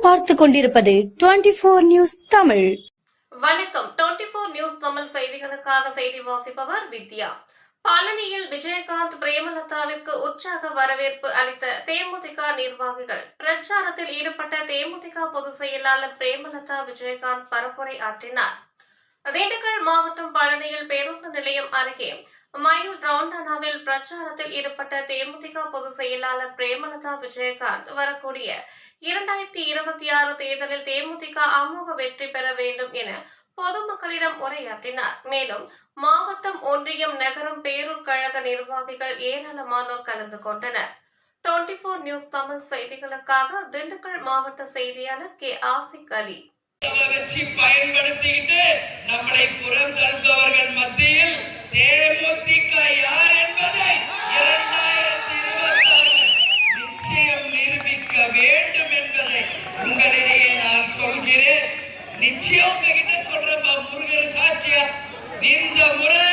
பார்த்து கொண்டிருப்பது 24 நியூஸ் தமிழ். வணக்கம். 24 நியூஸ் தமிழ் செய்திகளுக்காக செய்தி வாசிப்பவர் வித்யா. பழனியில் விஜயகாந்த் பிரேமலதாவிற்கு உற்சாக வரவேற்பு அளித்த தேமுதிக நிர்வாகிகள். பிரச்சாரத்தில் ஈடுபட்ட தேமுதிக பொதுச் செயலாளர் பிரேமலதா விஜயகாந்த் பரப்புரை ஆற்றினார். திண்டுக்கல் மாவட்டம் பழனியில் பேருந்து நிலையம் அருகே மயில் ரவுண்டானாவில் பிரச்சாரத்தில் ஈடுபட்ட தேமுதிக பொதுச் செயலாளர் பிரேமலதா விஜயகாந்த் வரக்கூடிய 2026 தேர்தலில் தேமுதிக அமோக வெற்றி பெற வேண்டும் என பொதுமக்களிடம் உரையாற்றினார். மேலும் மாவட்டம், ஒன்றியம், நகரம், பேரூர் கழக நிர்வாகிகள் ஏராளமானோர் கலந்து கொண்டனர். 24 நியூஸ் தமிழ் செய்திகளுக்காக திண்டுக்கல் மாவட்ட செய்தியாளர் கே ஆசிக் அலி. பயன்படுத்திட்டு நம்மளை புறந்தள்ளுபவர்கள் மத்தியில் தேமுதிக யார் என்பதை 2026 நிச்சயம் நிரூபிக்க வேண்டும் என்பதை உங்களிடையே நான் சொல்கிறேன். நிச்சயம் உங்ககிட்ட சொல்றேன், முருகர் சாட்சியா. இந்த முறை